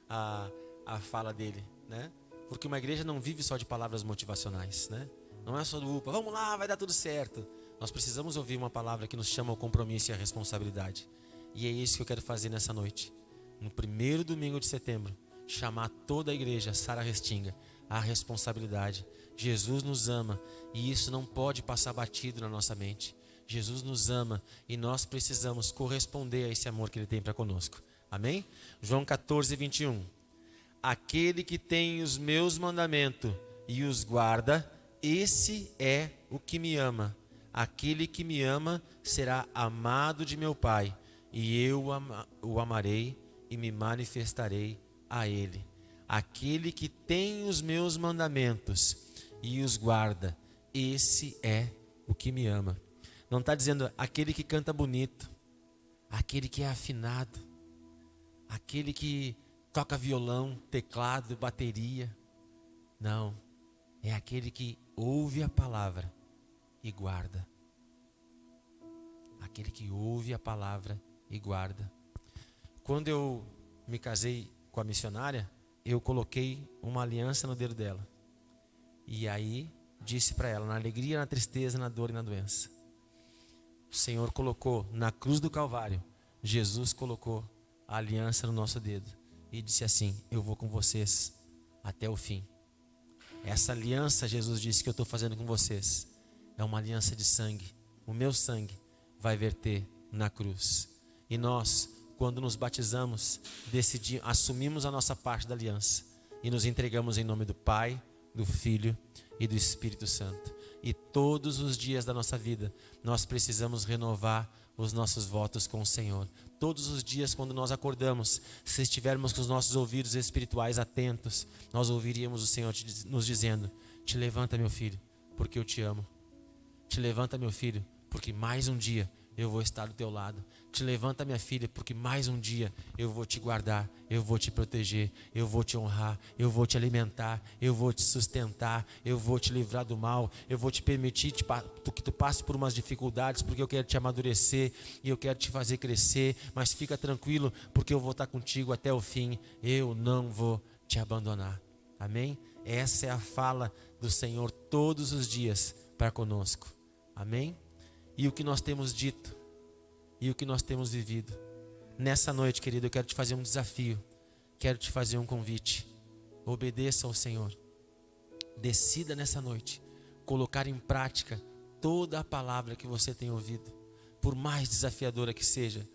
a fala dele, né? Porque uma igreja não vive só de palavras motivacionais, né? Não é só do upa, vamos lá, vai dar tudo certo. Nós precisamos ouvir uma palavra que nos chama ao compromisso e à responsabilidade. E é isso que eu quero fazer nessa noite. No primeiro domingo de setembro, chamar toda a igreja, Sara Restinga, à responsabilidade. Jesus nos ama e isso não pode passar batido na nossa mente. Jesus nos ama e nós precisamos corresponder a esse amor que Ele tem para conosco. Amém? João 14:21. Aquele que tem os meus mandamentos e os guarda, esse é o que me ama. Aquele que me ama será amado de meu Pai, e eu o amarei e me manifestarei a Ele. Aquele que tem os meus mandamentos e os guarda, esse é o que me ama. Não está dizendo aquele que canta bonito, aquele que é afinado, aquele que toca violão, teclado, bateria. Não, é aquele que ouve a palavra e guarda. Aquele que ouve a palavra e guarda. Quando eu me casei com a missionária, eu coloquei uma aliança no dedo dela. E aí disse para ela, na alegria, na tristeza, na dor e na doença. O Senhor colocou na cruz do Calvário, Jesus colocou a aliança no nosso dedo e disse assim: eu vou com vocês até o fim. Essa aliança, Jesus disse, que eu estou fazendo com vocês é uma aliança de sangue. O meu sangue vai verter na cruz. E nós, quando nos batizamos, assumimos a nossa parte da aliança e nos entregamos em nome do Pai, do Filho e do Espírito Santo. E todos os dias da nossa vida nós precisamos renovar os nossos votos com o Senhor. Todos os dias, quando nós acordamos, se estivermos com os nossos ouvidos espirituais atentos, nós ouviríamos o Senhor nos dizendo: te levanta, meu filho, porque eu te amo. Te levanta, meu filho, porque mais um dia eu vou estar do teu lado. Te levanta, minha filha, porque mais um dia eu vou te guardar, eu vou te proteger, eu vou te honrar, eu vou te alimentar, eu vou te sustentar, eu vou te livrar do mal, eu vou te permitir que tu passe por umas dificuldades, porque eu quero te amadurecer e eu quero te fazer crescer. Mas fica tranquilo, porque eu vou estar contigo até o fim, eu não vou te abandonar. Amém? Essa é a fala do Senhor todos os dias para conosco. Amém? E o que nós temos dito e o que nós temos vivido. Nessa noite, querido, eu quero te fazer um desafio. Quero te fazer um convite. Obedeça ao Senhor. Decida nessa noite colocar em prática toda a palavra que você tem ouvido. Por mais desafiadora que seja,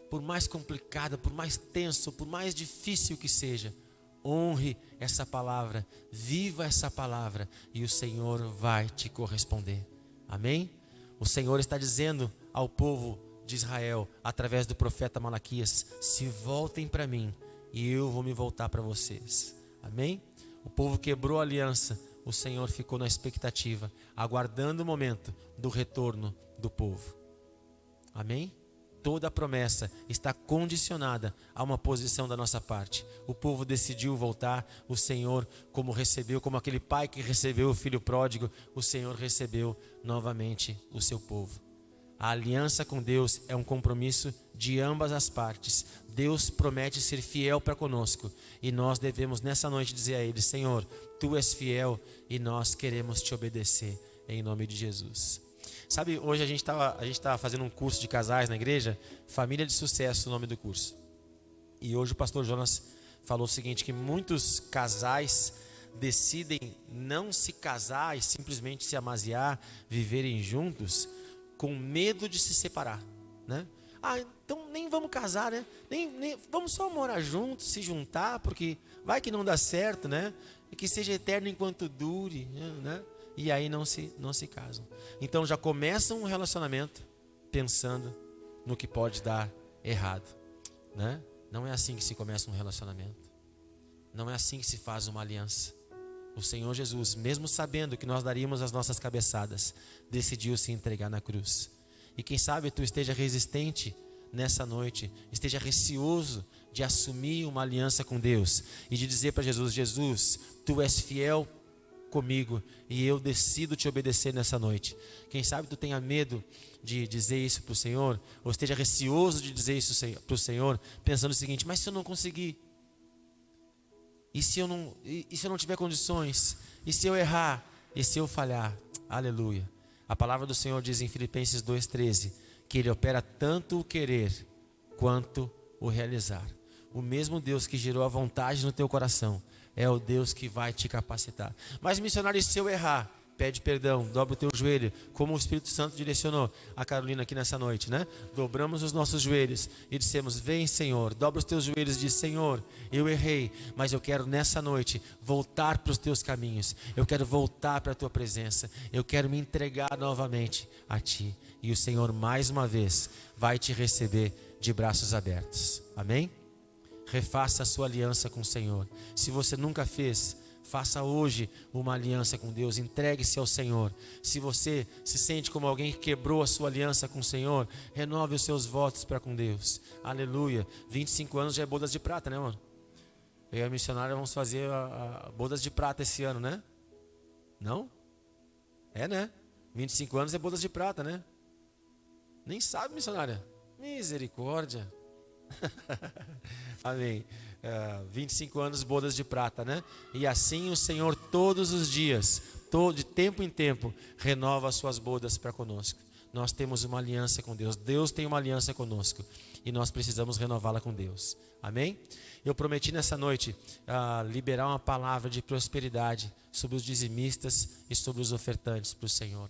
por mais complicada, por mais tenso, por mais difícil que seja, honre essa palavra, viva essa palavra e o Senhor vai te corresponder. Amém? O Senhor está dizendo ao povo de Israel, através do profeta Malaquias: se voltem para mim e eu vou me voltar para vocês. Amém? O povo quebrou a aliança, o Senhor ficou na expectativa, aguardando o momento do retorno do povo. Amém? Toda a promessa está condicionada a uma posição da nossa parte. O povo decidiu voltar, o Senhor, como aquele pai que recebeu o filho pródigo, o Senhor recebeu novamente o seu povo. A aliança com Deus é um compromisso de ambas as partes. Deus promete ser fiel para conosco e nós devemos nessa noite dizer a Ele: Senhor, Tu és fiel e nós queremos Te obedecer, em nome de Jesus. Sabe, hoje a gente estava fazendo um curso de casais na igreja, Família de Sucesso, o nome do curso. E hoje o pastor Jonas falou o seguinte, que muitos casais decidem não se casar e simplesmente se amaziar, viverem juntos, com medo de se separar, né? Então nem vamos casar, né? Nem vamos só morar juntos, se juntar, porque vai que não dá certo, né? E que seja eterno enquanto dure, né? E aí não se casam. Então já começam um relacionamento pensando no que pode dar errado, né? Não é assim que se começa um relacionamento. Não é assim que se faz uma aliança. O Senhor Jesus, mesmo sabendo que nós daríamos as nossas cabeçadas, decidiu se entregar na cruz. E quem sabe tu esteja resistente nessa noite, esteja receoso de assumir uma aliança com Deus e de dizer para Jesus: Jesus, Tu és fiel comigo e eu decido te obedecer nessa noite. Quem sabe tu tenha medo de dizer isso para o Senhor, ou esteja receoso de dizer isso para o Senhor, pensando o seguinte: mas se eu não conseguir? E se eu não tiver condições? E se eu errar? E se eu falhar? Aleluia. A palavra do Senhor diz em Filipenses 2,13 que Ele opera tanto o querer quanto o realizar. O mesmo Deus que gerou a vontade no teu coração é o Deus que vai te capacitar. Mas missionário, se eu errar, pede perdão, dobra o teu joelho, como o Espírito Santo direcionou a Carolina aqui nessa noite, né? Dobramos os nossos joelhos e dissemos: vem, Senhor, dobra os teus joelhos e diz: Senhor, eu errei, mas eu quero nessa noite voltar para os teus caminhos, eu quero voltar para a tua presença, eu quero me entregar novamente a ti. E o Senhor mais uma vez vai te receber de braços abertos. Amém? Refaça a sua aliança com o Senhor. Se você nunca fez, faça hoje uma aliança com Deus, entregue-se ao Senhor. Se você se sente como alguém que quebrou a sua aliança com o Senhor, renove os seus votos para com Deus. Aleluia. 25 anos já é bodas de prata, né, mano? Eu e a missionária vamos fazer a bodas de prata esse ano, né? Não? É, né? 25 anos é bodas de prata, né? Nem sabe, missionária? Misericórdia. Amém. 25 anos, bodas de prata, né? E assim o Senhor todos os dias, de tempo em tempo, renova as suas bodas para conosco. Nós temos uma aliança com Deus. Deus tem uma aliança conosco e nós precisamos renová-la com Deus. Amém? Eu prometi nessa noite liberar uma palavra de prosperidade sobre os dizimistas e sobre os ofertantes para o Senhor.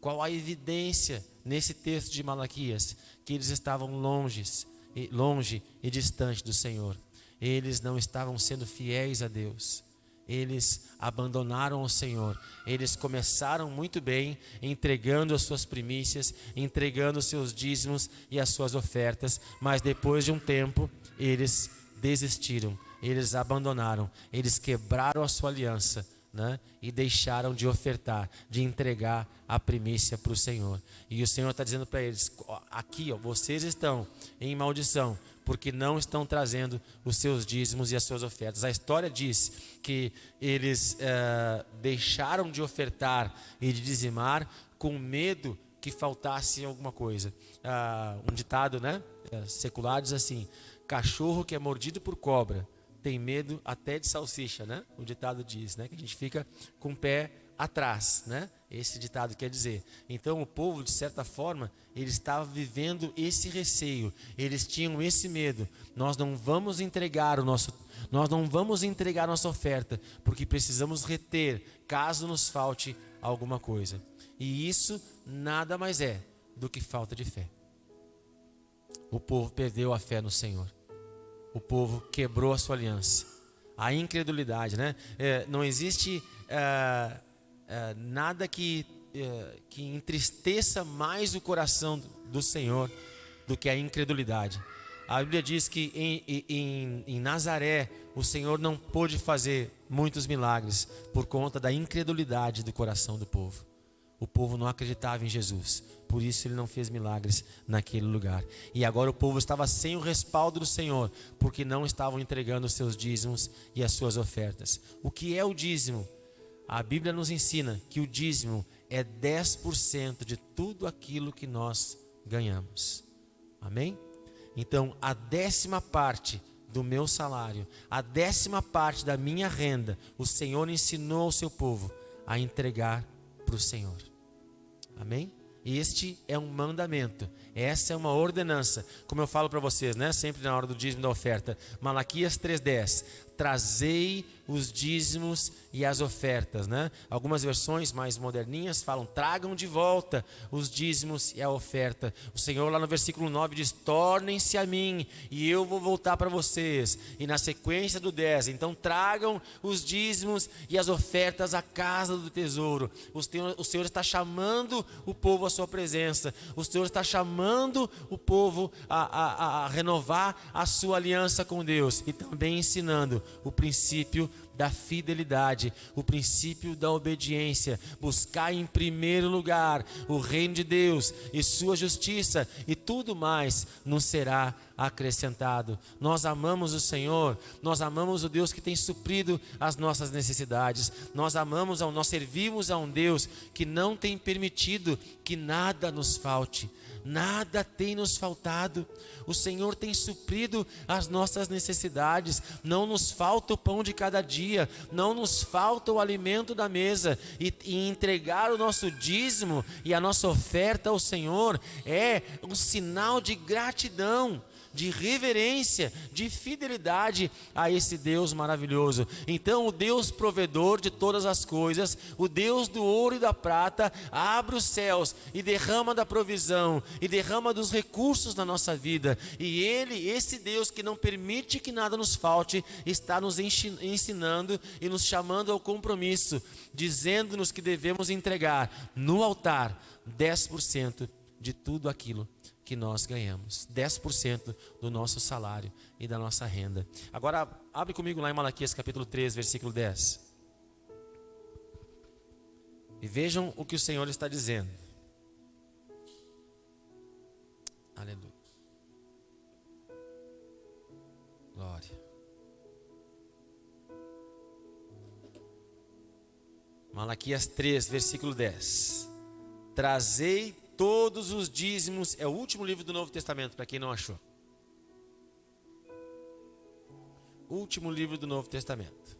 Qual a evidência nesse texto de Malaquias? Que eles estavam longe e distante do Senhor. Eles não estavam sendo fiéis a Deus. Eles abandonaram o Senhor. Eles começaram muito bem, entregando as suas primícias, entregando os seus dízimos e as suas ofertas, mas depois de um tempo, eles desistiram, eles abandonaram, eles quebraram a sua aliança, né? E deixaram de ofertar, de entregar a primícia para o Senhor. E o Senhor está dizendo para eles: aqui, vocês estão em maldição, porque não estão trazendo os seus dízimos e as suas ofertas. A história diz que eles deixaram de ofertar e de dizimar com medo que faltasse alguma coisa. Um ditado, né, secular diz assim: cachorro que é mordido por cobra tem medo até de salsicha, né? O ditado diz, né, que a gente fica com o pé atrás, né? Esse ditado quer dizer. Então o povo, de certa forma, ele estava vivendo esse receio. Eles tinham esse medo. Nós não vamos entregar nossa oferta, porque precisamos reter, caso nos falte alguma coisa. E isso nada mais é do que falta de fé. O povo perdeu a fé no Senhor. O povo quebrou a sua aliança. A incredulidade, né? Não existe nada que entristeça mais o coração do Senhor do que a incredulidade. A Bíblia diz que em Nazaré o Senhor não pôde fazer muitos milagres por conta da incredulidade do coração do povo. O povo não acreditava em Jesus, por isso ele não fez milagres naquele lugar. E agora o povo estava sem o respaldo do Senhor, porque não estavam entregando os seus dízimos e as suas ofertas. O que é o dízimo? A Bíblia nos ensina que o dízimo é 10% de tudo aquilo que nós ganhamos. Amém? Então, a 10ª parte do meu salário, a 10ª parte da minha renda, o Senhor ensinou ao seu povo a entregar para o Senhor. Amém? Este é um mandamento, essa é uma ordenança, como eu falo para vocês, né? Sempre na hora do dízimo da oferta. Malaquias 3:10, trazei os dízimos e as ofertas, né? Algumas versões mais moderninhas falam, tragam de volta os dízimos e a oferta. O Senhor lá no versículo 9 diz, tornem-se a mim e eu vou voltar para vocês. E na sequência do 10, então tragam os dízimos e as ofertas à casa do tesouro. O Senhor está chamando o povo à sua presença. O Senhor está chamando o povo a renovar a sua aliança com Deus. E também ensinando o princípio da fidelidade, o princípio da obediência. Buscar em primeiro lugar o reino de Deus e sua justiça, e tudo mais nos será acrescentado. Nós amamos o Senhor, nós amamos o Deus que tem suprido as nossas necessidades. Nós servimos a um Deus que não tem permitido que nada nos falte. Nada tem nos faltado. O Senhor tem suprido as nossas necessidades. Não nos falta o pão de cada dia, não nos falta o alimento da mesa. E entregar o nosso dízimo e a nossa oferta ao Senhor é um sinal de gratidão, de reverência, de fidelidade a esse Deus maravilhoso. Então o Deus provedor de todas as coisas, o Deus do ouro e da prata, abre os céus e derrama da provisão, e derrama dos recursos na nossa vida. E Ele, esse Deus que não permite que nada nos falte, está nos ensinando e nos chamando ao compromisso, dizendo-nos que devemos entregar no altar 10% de tudo aquilo que nós ganhamos, 10% do nosso salário e da nossa renda. Agora, abre comigo lá em Malaquias capítulo 3, versículo 10. E vejam o que o Senhor está dizendo. Aleluia. Glória. Malaquias 3, versículo 10. Trazei todos os dízimos, é o último livro do Novo Testamento, para quem não achou. Último livro do Novo Testamento.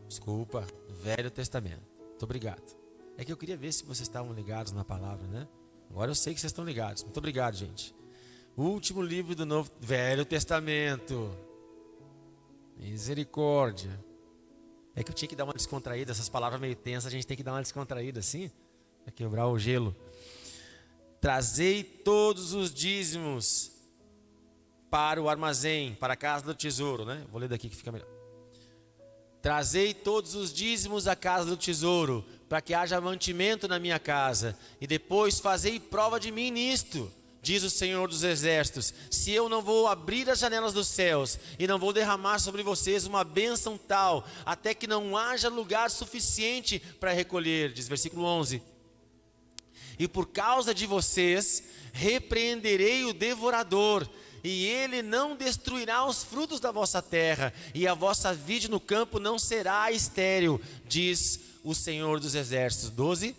Desculpa, Velho Testamento. Muito obrigado. É que eu queria ver se vocês estavam ligados na palavra, né? Agora eu sei que vocês estão ligados. Muito obrigado, gente. Último livro do Novo Velho Testamento. Misericórdia. É que eu tinha que dar uma descontraída, essas palavras meio tensas, a gente tem que dar uma descontraída assim, para quebrar o gelo. Trazei todos os dízimos para o armazém, para a casa do tesouro, né? Vou ler daqui que fica melhor. Trazei todos os dízimos à casa do tesouro, para que haja mantimento na minha casa, e depois fazei prova de mim nisto, diz o Senhor dos Exércitos, se eu não vou abrir as janelas dos céus, e não vou derramar sobre vocês uma bênção tal, até que não haja lugar suficiente para recolher, diz versículo 11. E por causa de vocês, repreenderei o devorador, e ele não destruirá os frutos da vossa terra, e a vossa vide no campo não será estéril, diz o Senhor dos Exércitos. 12.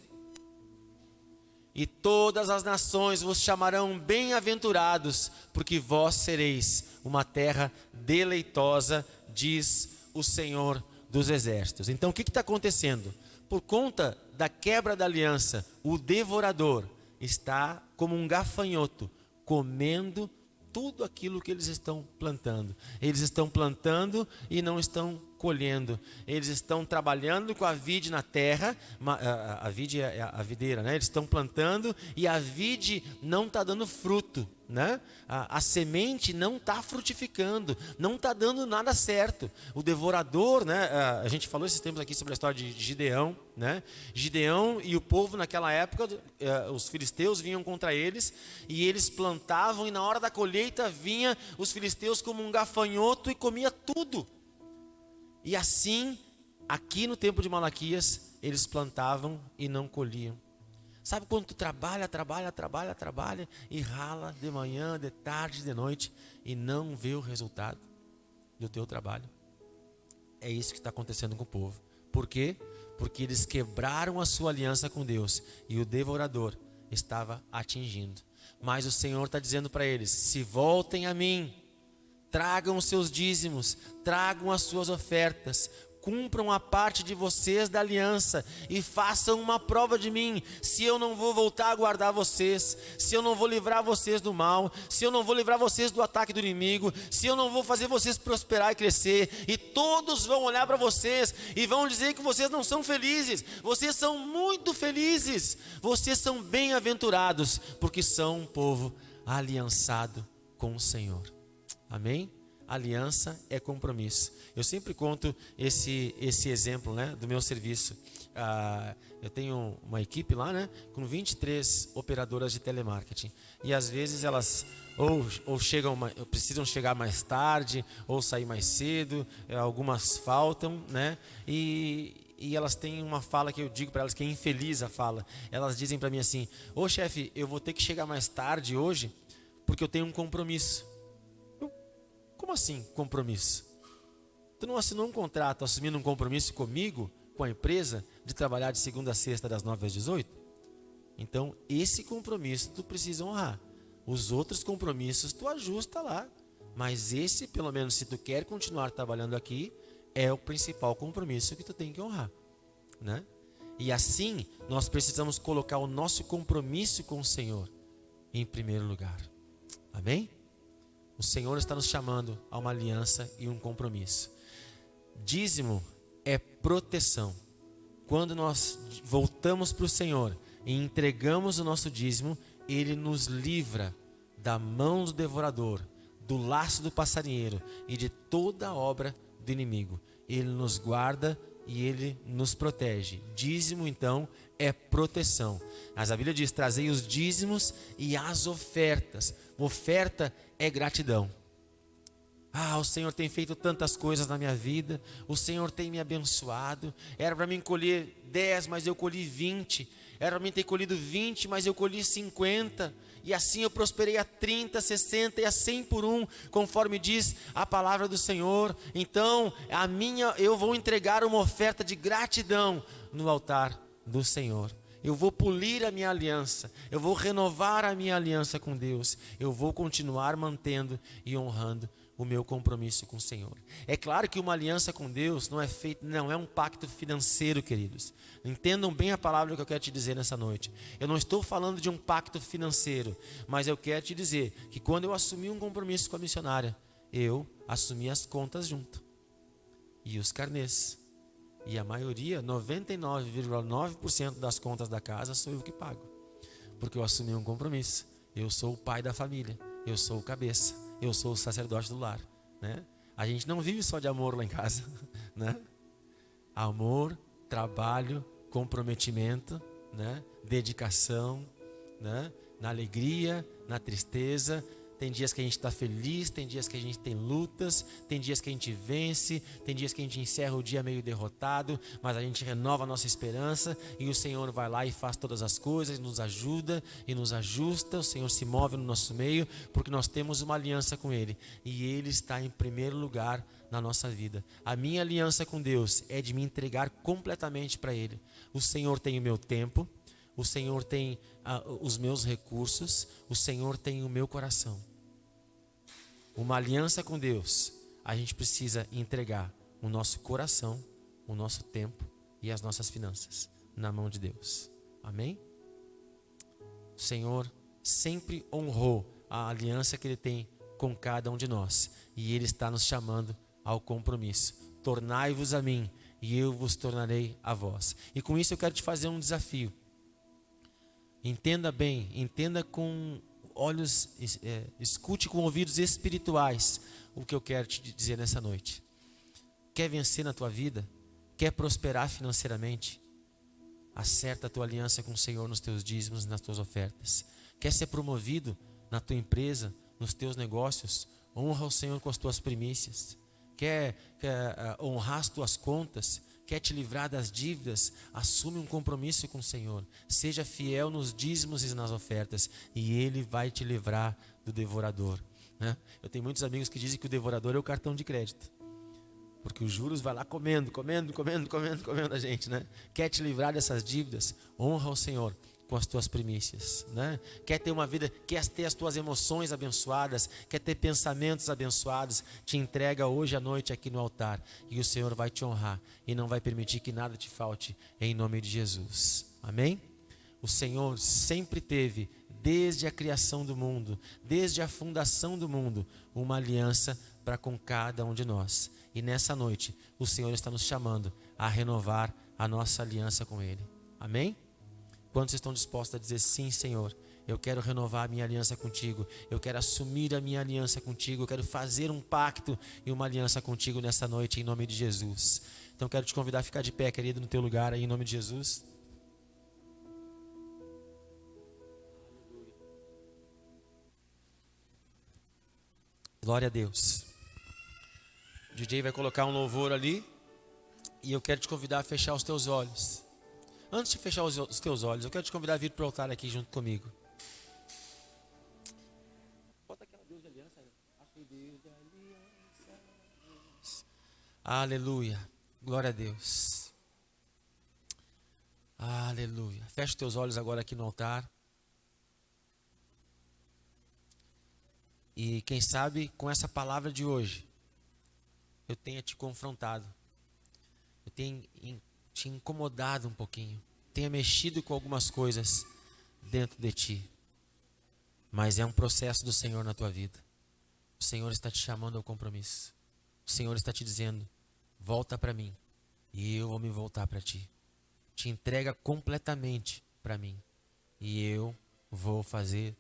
E todas as nações vos chamarão bem-aventurados, porque vós sereis uma terra deleitosa, diz o Senhor dos Exércitos. Então o que está acontecendo? Por conta da quebra da aliança, o devorador está como um gafanhoto, comendo tudo aquilo que eles estão plantando. Eles estão plantando e não estão colhendo, eles estão trabalhando com a vide na terra, a vide é a videira, né? Eles estão plantando e a vide não está dando fruto, né? A semente não está frutificando, não está dando nada certo. O devorador, né? A gente falou esses tempos aqui sobre a história de Gideão, né? Gideão e o povo naquela época, os filisteus vinham contra eles e eles plantavam, e na hora da colheita vinha os filisteus como um gafanhoto e comia tudo. E assim, aqui no tempo de Malaquias, eles plantavam e não colhiam. Sabe quando tu trabalha e rala de manhã, de tarde, de noite e não vê o resultado do teu trabalho? É isso que está acontecendo com o povo. Por quê? Porque eles quebraram a sua aliança com Deus e o devorador estava atingindo. Mas o Senhor está dizendo para eles: se voltem a mim, tragam os seus dízimos, tragam as suas ofertas, cumpram a parte de vocês da aliança e façam uma prova de mim, se eu não vou voltar a guardar vocês, se eu não vou livrar vocês do mal, se eu não vou livrar vocês do ataque do inimigo, se eu não vou fazer vocês prosperar e crescer, e todos vão olhar para vocês e vão dizer que vocês não são felizes. Vocês são muito felizes, vocês são bem-aventurados, porque são um povo aliançado com o Senhor. Amém? Aliança é compromisso. Eu sempre conto esse exemplo, né, do meu serviço. Eu tenho uma equipe lá, né, com 23 operadoras de telemarketing. E às vezes elas ou precisam chegar mais tarde, ou sair mais cedo, algumas faltam, né? E elas têm uma fala que eu digo para elas que é infeliz a fala. Elas dizem para mim assim: ô chefe, eu vou ter que chegar mais tarde hoje porque eu tenho um compromisso. Como assim compromisso? Tu não assinou um contrato assumindo um compromisso comigo, com a empresa, de trabalhar de segunda a sexta das 9 às 18? Então esse compromisso tu precisa honrar. Os outros compromissos tu ajusta lá, mas esse, pelo menos se tu quer continuar trabalhando aqui, é o principal compromisso que tu tem que honrar, né? E assim nós precisamos colocar o nosso compromisso com o Senhor em primeiro lugar. Amém? O Senhor está nos chamando a uma aliança e um compromisso. Dízimo é proteção. Quando nós voltamos para o Senhor e entregamos o nosso dízimo, Ele nos livra da mão do devorador, do laço do passarinheiro e de toda a obra do inimigo. Ele nos guarda e Ele nos protege. Dízimo, então, é proteção. Mas a Bíblia diz: trazei os dízimos e as ofertas. Oferta é gratidão. O Senhor tem feito tantas coisas na minha vida, o Senhor tem me abençoado. Era para mim colher 10, mas eu colhi 20. Era para mim ter colhido 20, mas eu colhi 50. E assim eu prosperei a 30, 60 e a 100 por um, conforme diz a palavra do Senhor. Então, eu vou entregar uma oferta de gratidão no altar do Senhor. Eu vou polir a minha aliança, eu vou renovar a minha aliança com Deus. Eu vou continuar mantendo e honrando o meu compromisso com o Senhor. É claro que uma aliança com Deus não é um pacto financeiro, queridos. Entendam bem a palavra que eu quero te dizer nessa noite. Eu não estou falando de um pacto financeiro, mas eu quero te dizer que quando eu assumi um compromisso com a missionária, eu assumi as contas junto, e os carnês. E a maioria, 99,9% das contas da casa sou eu que pago, porque eu assumi um compromisso. Eu sou o pai da família, eu sou o cabeça, eu sou o sacerdote do lar, né? A gente não vive só de amor lá em casa, né? Amor, trabalho, comprometimento, né? Dedicação, né? Na alegria, na tristeza. Tem dias que a gente está feliz, tem dias que a gente tem lutas, tem dias que a gente vence, tem dias que a gente encerra o dia meio derrotado, mas a gente renova a nossa esperança e o Senhor vai lá e faz todas as coisas, nos ajuda e nos ajusta. O Senhor se move no nosso meio porque nós temos uma aliança com Ele e Ele está em primeiro lugar na nossa vida. A minha aliança com Deus é de me entregar completamente para Ele. O Senhor tem o meu tempo, o Senhor tem os meus recursos, o Senhor tem o meu coração. Uma aliança com Deus, a gente precisa entregar o nosso coração, o nosso tempo e as nossas finanças na mão de Deus. Amém? O Senhor sempre honrou a aliança que Ele tem com cada um de nós, e Ele está nos chamando ao compromisso. tornai-vos a mim, e eu vos tornarei a vós. E com isso eu quero te fazer um desafio. Entenda bem, entenda com olhos, escute com ouvidos espirituais o que eu quero te dizer nessa noite. Quer vencer na tua vida? Quer prosperar financeiramente? Acerta a tua aliança com o Senhor nos teus dízimos e nas tuas ofertas. Quer ser promovido na tua empresa, nos teus negócios? Honra o Senhor com as tuas primícias. Quer honrar as tuas contas? Quer te livrar das dívidas? Assume um compromisso com o Senhor. Seja fiel nos dízimos e nas ofertas, e Ele vai te livrar do devorador, né? Eu tenho muitos amigos que dizem que o devorador é o cartão de crédito, porque os juros vai lá comendo a gente, né? Quer te livrar dessas dívidas? Honra o Senhor com as tuas primícias, né? Quer ter uma vida, quer ter as tuas emoções abençoadas, quer ter pensamentos abençoados? Te entrega hoje à noite aqui no altar, e o Senhor vai te honrar e não vai permitir que nada te falte, em nome de Jesus. Amém? O Senhor sempre teve, desde a criação do mundo, desde a fundação do mundo, uma aliança para com cada um de nós. E nessa noite, o Senhor está nos chamando a renovar a nossa aliança com Ele. Amém? Quantos estão dispostos a dizer: sim, Senhor, eu quero renovar a minha aliança contigo, eu quero assumir a minha aliança contigo, eu quero fazer um pacto e uma aliança contigo nessa noite, em nome de Jesus. Então quero te convidar a ficar de pé, querido, no teu lugar aí, em nome de Jesus. Glória a Deus. O DJ vai colocar um louvor ali, e eu quero te convidar a fechar os teus olhos. Antes de fechar os teus olhos, eu quero te convidar a vir para o altar aqui junto comigo. Bota aquela Deus de aliança. Deus de aliança. Aleluia. Glória a Deus. Aleluia. Fecha os teus olhos agora aqui no altar. E quem sabe com essa palavra de hoje, eu tenha te confrontado. Eu tenho te incomodado um pouquinho, tenha mexido com algumas coisas dentro de ti, mas é um processo do Senhor na tua vida. O Senhor está te chamando ao compromisso. O Senhor está te dizendo: volta para mim, e eu vou me voltar para ti. Te entrega completamente para mim, e eu vou fazer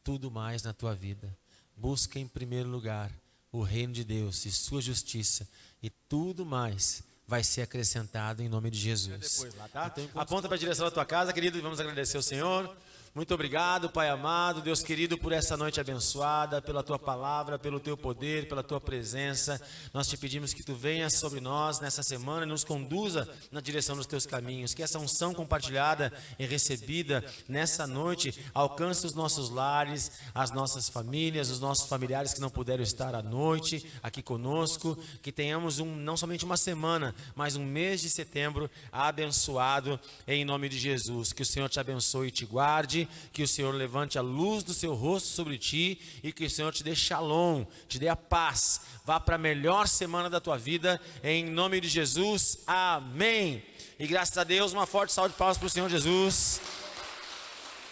tudo mais na tua vida. Busca em primeiro lugar o reino de Deus e sua justiça, e tudo mais vai ser acrescentado em nome de Jesus. Depois lá, tá? Então, aponta para a direção da tua casa, querido, e vamos agradecer ao Senhor. Muito obrigado, Pai amado, Deus querido, por essa noite abençoada, pela Tua palavra, pelo Teu poder, pela Tua presença. Nós te pedimos que Tu venhas sobre nós nessa semana e nos conduza na direção dos Teus caminhos. Que essa unção compartilhada e recebida nessa noite alcance os nossos lares, as nossas famílias, os nossos familiares que não puderam estar à noite aqui conosco. Que tenhamos não somente uma semana, mas um mês de setembro abençoado em nome de Jesus. Que o Senhor te abençoe e te guarde. Que o Senhor levante a luz do seu rosto sobre ti e que o Senhor te dê shalom, te dê a paz. Vá para a melhor semana da tua vida, em nome de Jesus, amém. E graças a Deus, uma forte salva de palmas para o Senhor Jesus.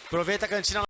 Aproveita a cantina.